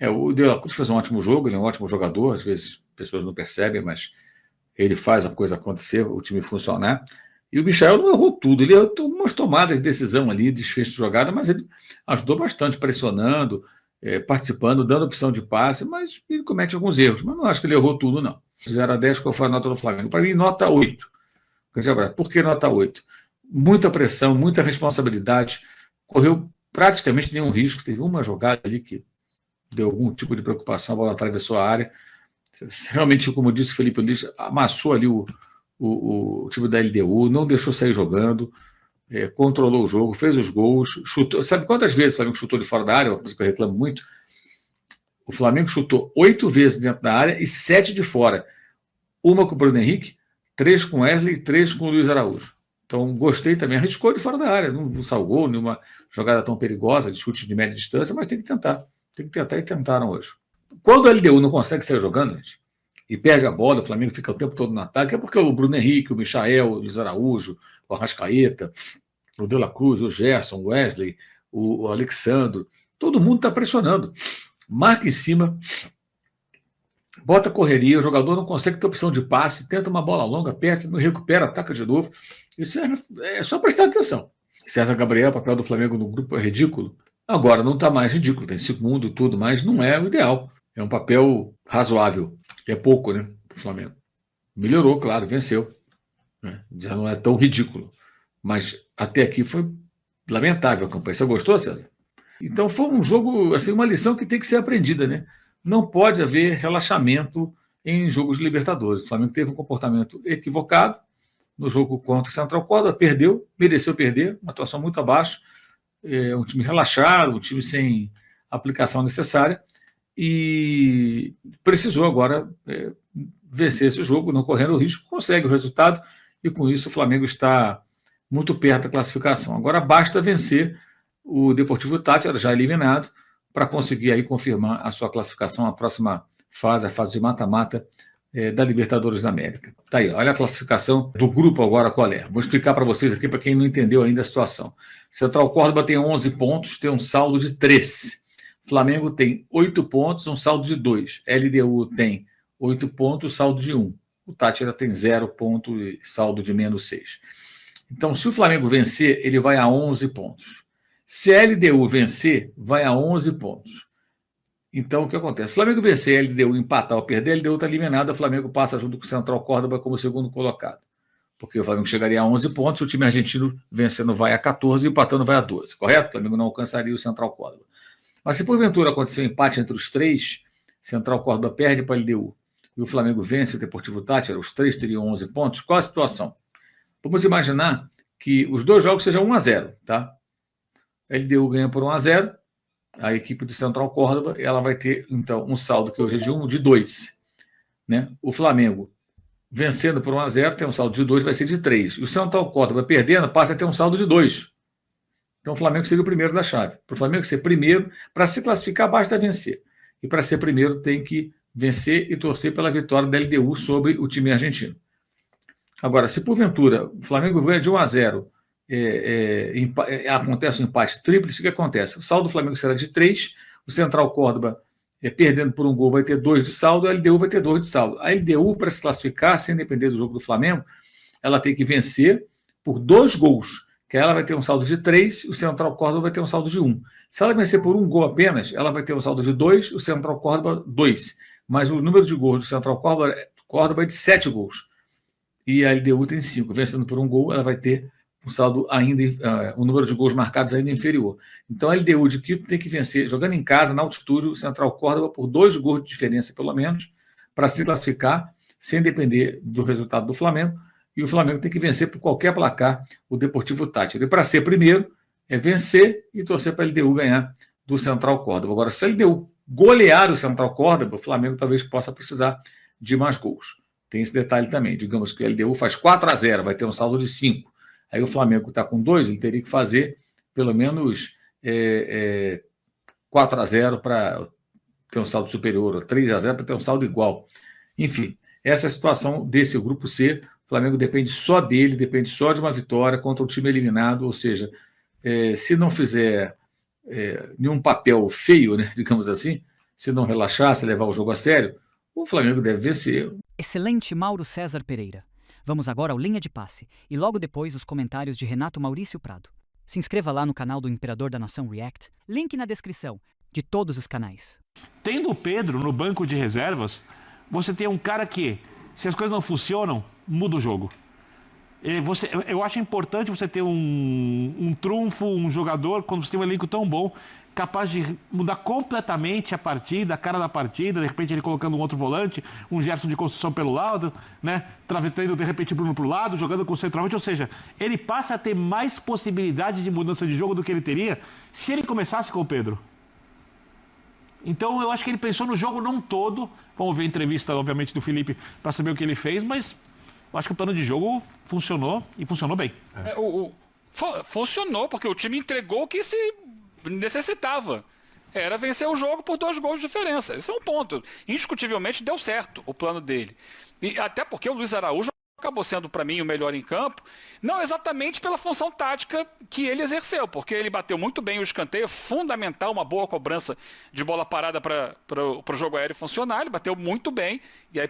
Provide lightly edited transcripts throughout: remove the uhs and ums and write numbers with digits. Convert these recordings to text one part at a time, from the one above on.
O De La Cruz fez um ótimo jogo, ele é um ótimo jogador, às vezes as pessoas não percebem, mas ele faz a coisa acontecer, o time funcionar. E o Michael não errou tudo, ele errou umas tomadas de decisão ali, desfecho de jogada, mas ele ajudou bastante, pressionando, participando, dando opção de passe, mas ele comete alguns erros. Mas não acho que ele errou tudo, não. 0 a 10, qual foi a nota do Flamengo? Para mim, nota 8. Por que nota 8? Muita pressão, muita responsabilidade, correu praticamente nenhum risco, teve uma jogada ali que deu algum tipo de preocupação, a bola atravessou a área. Realmente, como disse o Felipe Luiz, amassou ali o time da LDU, não deixou sair jogando, controlou o jogo, fez os gols, chutou. Sabe quantas vezes o Flamengo chutou de fora da área? Uma coisa que eu reclamo muito. O Flamengo chutou 8 vezes dentro da área e 7 de fora. Uma com o Bruno Henrique, 3 com o Wesley e 3 com o Luiz Araújo. Então, gostei também. Arriscou de fora da área, não salvou nenhuma jogada tão perigosa de chute de média distância, mas tem que tentar. Tem que tentar, e tentaram hoje. Quando a LDU não consegue sair jogando, gente, e perde a bola, o Flamengo fica o tempo todo no ataque, é porque o Bruno Henrique, o Michael, o Luiz Araújo, o Arrascaeta, o De La Cruz, o Gerson, o Wesley, o Alexandre, todo mundo está pressionando. Marca em cima, bota correria, o jogador não consegue ter opção de passe, tenta uma bola longa, perde, não recupera, ataca de novo. Isso é só prestar atenção. César Gabriel, o papel do Flamengo no grupo é ridículo. Agora não está mais ridículo, tem segundo e tudo, mas não é o ideal. É um papel razoável. É pouco, né, para o Flamengo. Melhorou, claro, venceu. Já não é tão ridículo. Mas até aqui foi lamentável a campanha. Você gostou, César? Então foi um jogo, assim, uma lição que tem que ser aprendida, né? Não pode haver relaxamento em jogos de Libertadores. O Flamengo teve um comportamento equivocado no jogo contra o Central Córdoba, perdeu, mereceu perder, uma atuação muito abaixo, um time relaxado, um time sem aplicação necessária, e precisou agora vencer esse jogo, não correndo o risco, consegue o resultado, e com isso o Flamengo está muito perto da classificação. Agora basta vencer o Deportivo Táchira, já eliminado, para conseguir aí confirmar a sua classificação à próxima fase, a fase de mata-mata da Libertadores da América. Tá aí, olha a classificação do grupo agora qual é. Vou explicar para vocês aqui, para quem não entendeu ainda a situação. Central Córdoba tem 11 pontos, tem um saldo de 3. Flamengo tem 8 pontos, um saldo de 2. LDU tem 8 pontos, saldo de 1. O Táchira tem 0 ponto e saldo de menos 6. Então, se o Flamengo vencer, ele vai a 11 pontos. Se a LDU vencer, vai a 11 pontos. Então, o que acontece? Se o Flamengo vencer, a LDU empatar ou perder, a LDU está eliminada, o Flamengo passa junto com o Central Córdoba como segundo colocado. Porque o Flamengo chegaria a 11 pontos, o time argentino vencendo vai a 14 e empatando vai a 12, correto? O Flamengo não alcançaria o Central Córdoba. Mas se porventura acontecer um empate entre os três, Central Córdoba perde para a LDU e o Flamengo vence o Deportivo Táchira, os três teriam 11 pontos, qual a situação? Vamos imaginar que os dois jogos sejam 1-0, tá? A LDU ganha por 1-0, a equipe do Central Córdoba, ela vai ter, então, um saldo que hoje é de 2. Né? O Flamengo, vencendo por 1-0, tem um saldo de 2, vai ser de 3. E o Central Córdoba, perdendo, passa a ter um saldo de 2. Então, o Flamengo seria o primeiro da chave. Para o Flamengo ser primeiro, para se classificar, basta vencer. E para ser primeiro, tem que vencer e torcer pela vitória da LDU sobre o time argentino. Agora, se porventura o Flamengo ganha de 1-0, acontece um empate tríplice, o que acontece? O saldo do Flamengo será de 3, o Central Córdoba, perdendo por um gol, vai ter 2 de saldo, a LDU vai ter 2 de saldo. A LDU, para se classificar, sem depender do jogo do Flamengo, ela tem que vencer por 2 gols, que ela vai ter um saldo de 3, o Central Córdoba vai ter um saldo de 1. Se ela vencer por um gol apenas, ela vai ter um saldo de 2, o Central Córdoba 2. Mas o número de gols do Central Córdoba é de 7 gols. E a LDU tem 5. Vencendo por um gol, ela vai ter um saldo ainda, o número de gols marcados ainda inferior. Então a LDU de Quito tem que vencer, jogando em casa, na altitude, o Central Córdoba por 2 gols de diferença, pelo menos, para se classificar, sem depender do resultado do Flamengo. E o Flamengo tem que vencer por qualquer placar o Deportivo Táchira. E para ser primeiro, é vencer e torcer para a LDU ganhar do Central Córdoba. Agora, se a LDU golear o Central Córdoba, o Flamengo talvez possa precisar de mais gols. Tem esse detalhe também. Digamos que a LDU faz 4-0, vai ter um saldo de 5. Aí o Flamengo está com 2, ele teria que fazer pelo menos 4-0 para ter um saldo superior, ou 3-0 para ter um saldo igual. Enfim, essa é a situação desse grupo C. O Flamengo depende só dele, depende só de uma vitória contra o time eliminado, ou seja, se não fizer nenhum papel feio, né, digamos assim, se não relaxar, se levar o jogo a sério, o Flamengo deve vencer. Excelente, Mauro César Pereira. Vamos agora ao Linha de Passe e logo depois os comentários de Renato Maurício Prado. Se inscreva lá no canal do Imperador da Nação React, link na descrição de todos os canais. Tendo o Pedro no banco de reservas, você tem um cara que, se as coisas não funcionam, muda o jogo. Eu acho importante você ter um trunfo, um jogador, quando você tem um elenco tão bom, capaz de mudar completamente a partida, a cara da partida, de repente ele colocando um outro volante, um Gerson de construção pelo lado, né? Travestando de repente Bruno pro lado, jogando com o centroavante, ou seja, ele passa a ter mais possibilidade de mudança de jogo do que ele teria se ele começasse com o Pedro. Então eu acho que ele pensou no jogo não todo. Vamos ver a entrevista, obviamente, do Felipe para saber o que ele fez, mas eu acho que o plano de jogo funcionou e funcionou bem. Funcionou, porque o time entregou o que se necessitava. Era vencer o jogo por 2 gols de diferença. Esse é um ponto. Indiscutivelmente deu certo o plano dele. E até porque o Luiz Araújo acabou sendo, para mim, o melhor em campo, não exatamente pela função tática que ele exerceu, porque ele bateu muito bem o escanteio, fundamental, uma boa cobrança de bola parada para o jogo aéreo funcionar, ele bateu muito bem, e aí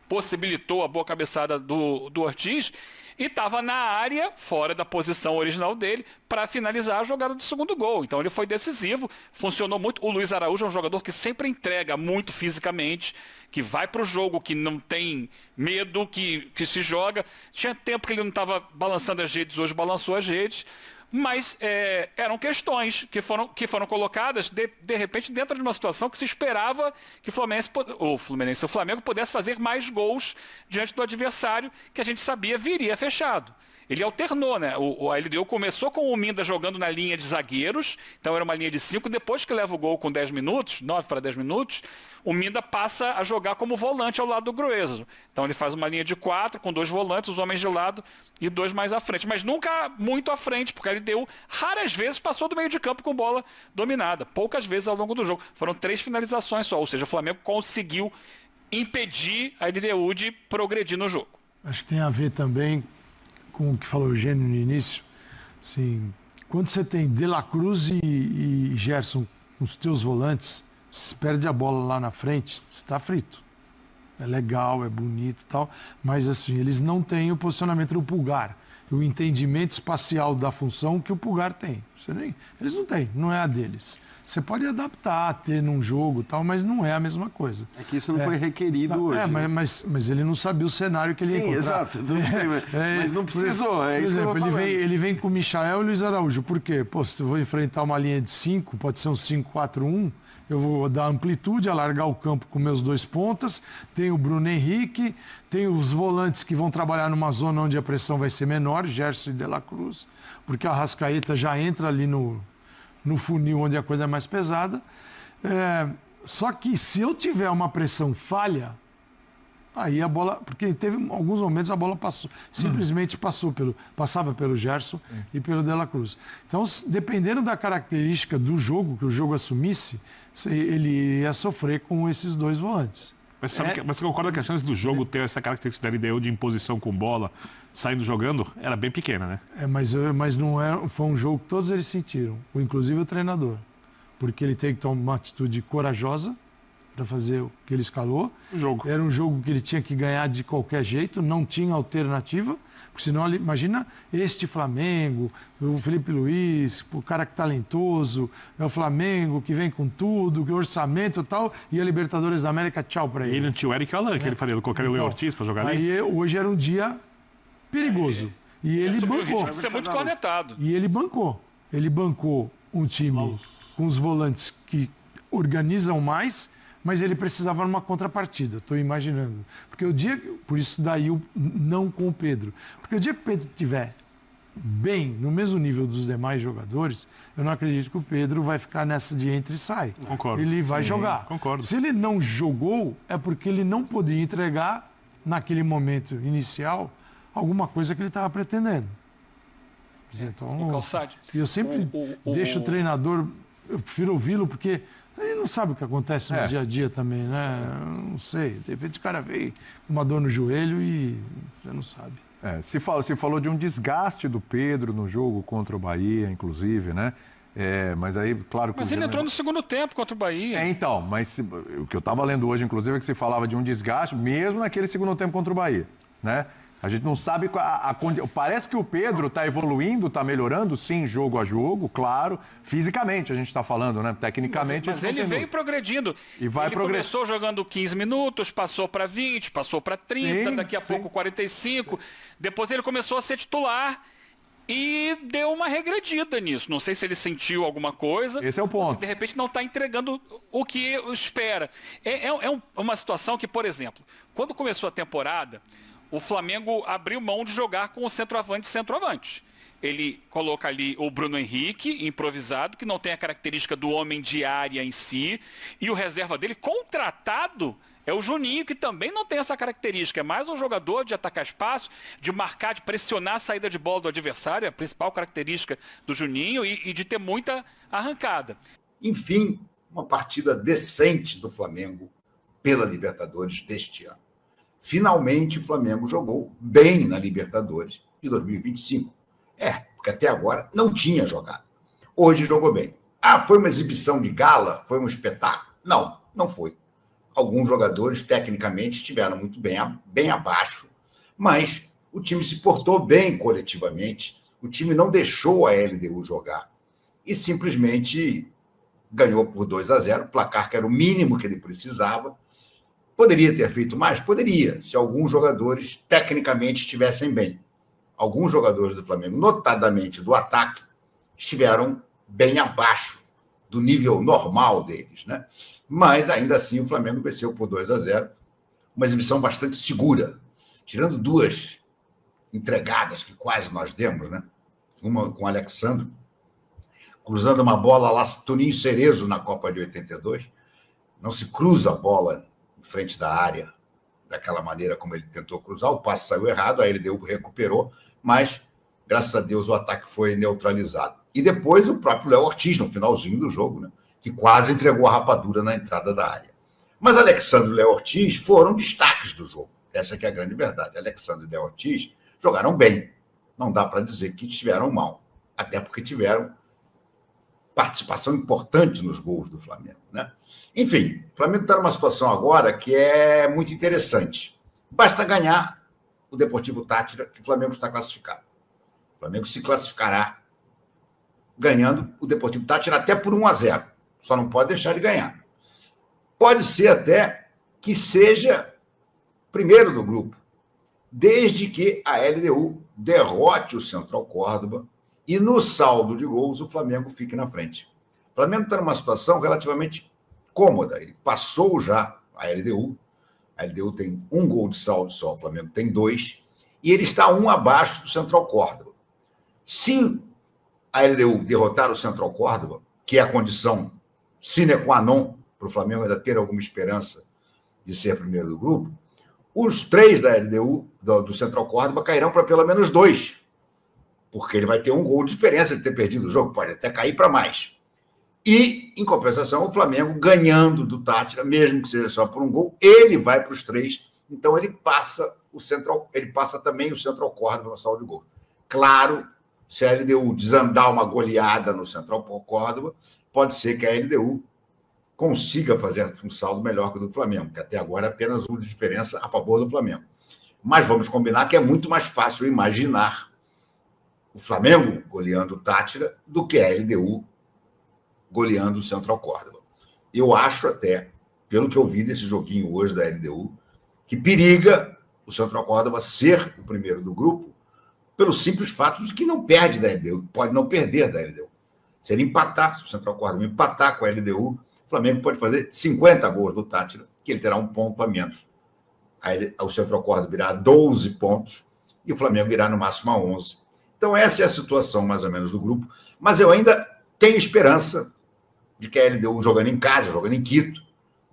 possibilitou a boa cabeçada do Ortiz, e estava na área, fora da posição original dele, para finalizar a jogada do segundo gol. Então ele foi decisivo, funcionou muito. O Luiz Araújo é um jogador que sempre entrega muito fisicamente, que vai para o jogo, que não tem medo, que se joga. Tinha tempo que ele não estava balançando as redes, hoje balançou as redes. Mas eram questões que foram colocadas, de repente, dentro de uma situação que se esperava que o Flamengo pudesse fazer mais gols diante do adversário, que a gente sabia viria fechado. Ele alternou, né? A LDU começou com o Minda jogando na linha de zagueiros, então era uma linha de 5, depois que leva o gol com 10 minutos, 9 para 10 minutos, o Minda passa a jogar como volante ao lado do Grueso. Então ele faz uma linha de 4, com 2 volantes, os homens de lado e 2 mais à frente. Mas nunca muito à frente, porque a LDU raras vezes passou do meio de campo com bola dominada. Poucas vezes ao longo do jogo. Foram 3 finalizações só, ou seja, o Flamengo conseguiu impedir a LDU de progredir no jogo. Acho que tem a ver também com o que falou o Eugênio no início. Assim, quando você tem De La Cruz e Gerson, os teus volantes, se perde a bola lá na frente, você está frito. É legal, é bonito e tal, mas assim, eles não têm o posicionamento do Pulgar, o entendimento espacial da função que o Pulgar tem. Eles não têm, não é a deles. Você pode adaptar, ter num jogo e tal, mas não é a mesma coisa. É que isso não foi requerido hoje. Mas ele não sabia o cenário que ele ia encontrar. Exato. Mas não precisou, por exemplo, ele vem com o Michael e o Luiz Araújo. Por quê? Pô, se eu vou enfrentar uma linha de 5, pode ser um 5-4-1, eu vou dar amplitude, alargar o campo com meus 2 pontas, tem o Bruno Henrique, tem os volantes que vão trabalhar numa zona onde a pressão vai ser menor, Gerson e De La Cruz, porque a Arrascaeta já entra ali no funil onde a coisa é mais pesada. Só que se eu tiver uma pressão falha, aí a bola... Porque teve alguns momentos a bola passou, simplesmente passava pelo Gerson e pelo De La Cruz. Então, dependendo da característica do jogo, que o jogo assumisse, ele ia sofrer com esses 2 volantes. Mas você concorda que a chance do jogo ter essa característica da LDU de imposição com bola, saindo jogando, era bem pequena, né? Mas não foi um jogo que todos eles sentiram, inclusive o treinador. Porque ele teve que tomar uma atitude corajosa para fazer o que ele escalou. Era um jogo que ele tinha que ganhar de qualquer jeito, não tinha alternativa. Porque senão, imagina este Flamengo, o Felipe Luiz, o cara que é talentoso, é o Flamengo que vem com tudo, que orçamento e tal, e a Libertadores da América, tchau para ele. Ele não tinha o Eric Alan, que ele faria, colocaria o Leo Ortiz para jogar ali. Aí hoje era um dia perigoso. E ele bancou. Isso é muito cornetado. E ele bancou. Ele bancou um time com os volantes que organizam mais, mas ele precisava numa contrapartida, estou imaginando. Por isso daí o não com o Pedro. Porque o dia que o Pedro estiver bem, no mesmo nível dos demais jogadores, eu não acredito que o Pedro vai ficar nessa de entra e sai. Concordo. Ele vai jogar. Concordo. Se ele não jogou, é porque ele não podia entregar, naquele momento inicial, alguma coisa que ele estava pretendendo. Então, eu sempre deixo o treinador, eu prefiro ouvi-lo, porque ele não sabe o que acontece no dia a dia também, né? Não sei. De repente o cara veio com uma dor no joelho e você não sabe. Se falou de um desgaste do Pedro no jogo contra o Bahia, inclusive, né? Mas aí, claro que... Mas ele entrou no segundo tempo contra o Bahia. Então, mas o que eu estava lendo hoje, inclusive, é que se falava de um desgaste, mesmo naquele segundo tempo contra o Bahia, né? A gente não sabe parece que o Pedro está evoluindo, está melhorando, sim, jogo a jogo, claro. Fisicamente a gente está falando, né? Tecnicamente Mas ele veio progredindo. E vai ele começou jogando 15 minutos, passou para 20, passou para 30, daqui a pouco 45. Depois ele começou a ser titular e deu uma regredida nisso. Não sei se ele sentiu alguma coisa. Esse é o ponto. Ou se de repente não está entregando o que espera. Uma situação que, por exemplo, quando começou a temporada, o Flamengo abriu mão de jogar com o centroavante. Ele coloca ali o Bruno Henrique, improvisado, que não tem a característica do homem de área em si, e o reserva dele, contratado, é o Juninho, que também não tem essa característica. É mais um jogador de atacar espaço, de marcar, de pressionar a saída de bola do adversário, é a principal característica do Juninho, e de ter muita arrancada. Enfim, uma partida decente do Flamengo pela Libertadores deste ano. Finalmente, o Flamengo jogou bem na Libertadores de 2025. Porque até agora não tinha jogado. Hoje jogou bem. Foi uma exibição de gala? Foi um espetáculo? Não, não foi. Alguns jogadores, tecnicamente, estiveram muito bem abaixo, mas o time se portou bem coletivamente, o time não deixou a LDU jogar e simplesmente ganhou por 2-0, placar que era o mínimo que ele precisava. Poderia ter feito mais? Poderia, se alguns jogadores tecnicamente estivessem bem. Alguns jogadores do Flamengo, notadamente do ataque, estiveram bem abaixo do nível normal deles, né? Mas, ainda assim, o Flamengo venceu por 2-0, uma exibição bastante segura, tirando duas entregadas que quase nós demos, né? Uma com o Alexandre, cruzando uma bola lá, Toninho Cerezo na Copa de 82, não se cruza a bola em frente da área, daquela maneira como ele tentou cruzar, o passe saiu errado, aí ele recuperou, mas, graças a Deus, o ataque foi neutralizado. E depois o próprio Léo Ortiz, no finalzinho do jogo, né, que quase entregou a rapadura na entrada da área. Mas Alexandre e Léo Ortiz foram destaques do jogo. Essa que é a grande verdade. Alexandre e Léo Ortiz jogaram bem. Não dá para dizer que estiveram mal, até porque tiveram participação importante nos gols do Flamengo, né? Enfim, o Flamengo está numa situação agora que é muito interessante. Basta ganhar o Deportivo Táchira, que o Flamengo está classificado. O Flamengo se classificará ganhando o Deportivo Táchira até por 1-0. Só não pode deixar de ganhar. Pode ser até que seja primeiro do grupo, desde que a LDU derrote o Central Córdoba e no saldo de gols o Flamengo fique na frente. O Flamengo está numa situação relativamente cômoda. Ele passou já a LDU. A LDU tem 1 gol de saldo só, o Flamengo tem 2. E ele está 1 abaixo do Central Córdoba. Se a LDU derrotar o Central Córdoba, que é a condição sine qua non para o Flamengo ainda ter alguma esperança de ser primeiro do grupo, os 3 da LDU, do Central Córdoba, cairão para pelo menos 2. Porque ele vai ter 1 gol de diferença de ter perdido o jogo, pode até cair para mais. E, em compensação, o Flamengo ganhando do Táchira, mesmo que seja só por 1 gol, ele vai para os 3. Então, ele passa também o Central Córdoba no saldo de gol. Claro, se a LDU desandar uma goleada no Central Córdoba, pode ser que a LDU consiga fazer um saldo melhor que o do Flamengo, que até agora é apenas 1 de diferença a favor do Flamengo. Mas vamos combinar que é muito mais fácil imaginar o Flamengo goleando o Táchira do que a LDU goleando o Central Córdoba. Eu acho até, pelo que eu vi desse joguinho hoje da LDU, que periga o Central Córdoba ser o primeiro do grupo pelo simples fato de que não perde da LDU, pode não perder da LDU. Se ele empatar, se o Central Córdoba empatar com a LDU, o Flamengo pode fazer 50 gols do Táchira, que ele terá 1 ponto a menos. Aí o Central Córdoba irá a 12 pontos e o Flamengo irá no máximo a 11. Então essa é a situação mais ou menos do grupo, mas eu ainda tenho esperança de que a LDU, jogando em casa, jogando em Quito,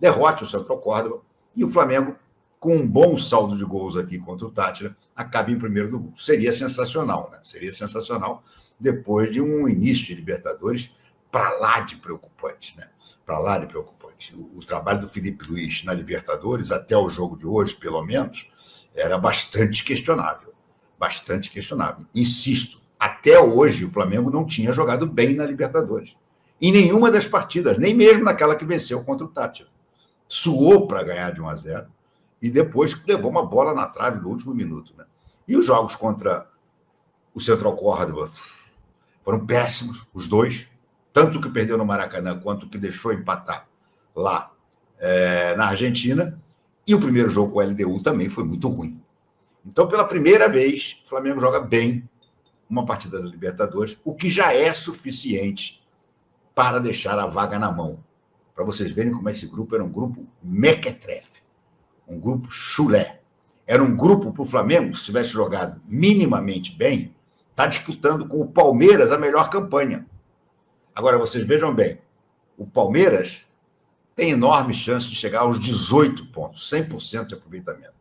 derrote o Central Córdoba e o Flamengo, com um bom saldo de gols aqui contra o Táchira, acabe em primeiro do grupo. Seria sensacional, né? Seria sensacional depois de um início de Libertadores para lá de preocupante, né? Para lá de preocupante. O trabalho do Felipe Luiz na Libertadores, até o jogo de hoje, pelo menos, era bastante questionável. Bastante questionável. Insisto, Até hoje, o Flamengo não tinha jogado bem na Libertadores. Em nenhuma das partidas, nem mesmo naquela que venceu contra o Tátira. Suou para ganhar de 1-0 e depois levou uma bola na trave no último minuto. Né? E os jogos contra o Central Córdoba foram péssimos, os dois. Tanto que perdeu no Maracanã, quanto que deixou empatar lá na Argentina. E o primeiro jogo com o LDU também foi muito ruim. Então, pela primeira vez, o Flamengo joga bem uma partida da Libertadores, o que já é suficiente para deixar a vaga na mão. Para vocês verem como esse grupo era um grupo mequetrefe, um grupo chulé. Era um grupo para o Flamengo, se tivesse jogado minimamente bem, está disputando com o Palmeiras a melhor campanha. Agora, vocês vejam bem, o Palmeiras tem enorme chance de chegar aos 18 pontos, 100% de aproveitamento.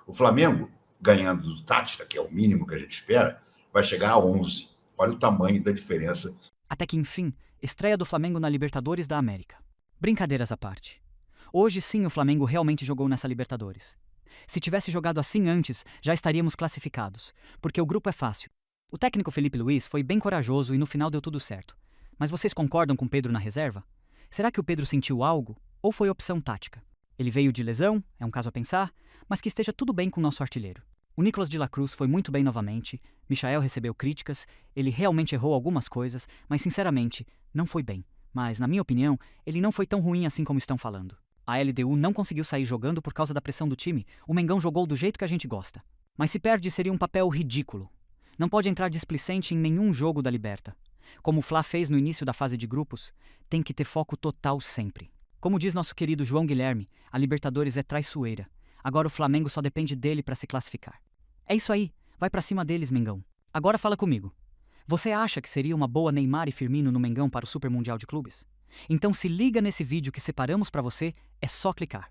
O Flamengo, ganhando do Tátira, que é o mínimo que a gente espera, vai chegar a 11. Olha o tamanho da diferença. Até que, enfim, estreia do Flamengo na Libertadores da América. Brincadeiras à parte. Hoje sim o Flamengo realmente jogou nessa Libertadores. Se tivesse jogado assim antes, já estaríamos classificados, porque o grupo é fácil. O técnico Felipe Luiz foi bem corajoso e no final deu tudo certo. Mas vocês concordam com Pedro na reserva? Será que o Pedro sentiu algo ou foi opção tática? Ele veio de lesão, é um caso a pensar, mas que esteja tudo bem com o nosso artilheiro. O Nicolas de la Cruz foi muito bem novamente, Michael recebeu críticas, ele realmente errou algumas coisas, mas sinceramente, não foi bem. Mas, na minha opinião, ele não foi tão ruim assim como estão falando. A LDU não conseguiu sair jogando por causa da pressão do time, o Mengão jogou do jeito que a gente gosta. Mas se perde seria um papel ridículo. Não pode entrar displicente em nenhum jogo da Liberta. Como o Fla fez no início da fase de grupos, tem que ter foco total sempre. Como diz nosso querido João Guilherme, a Libertadores é traiçoeira. Agora o Flamengo só depende dele para se classificar. É isso aí, vai pra cima deles, Mengão. Agora fala comigo. Você acha que seria uma boa Neymar e Firmino no Mengão para o Super Mundial de Clubes? Então se liga nesse vídeo que separamos para você, é só clicar.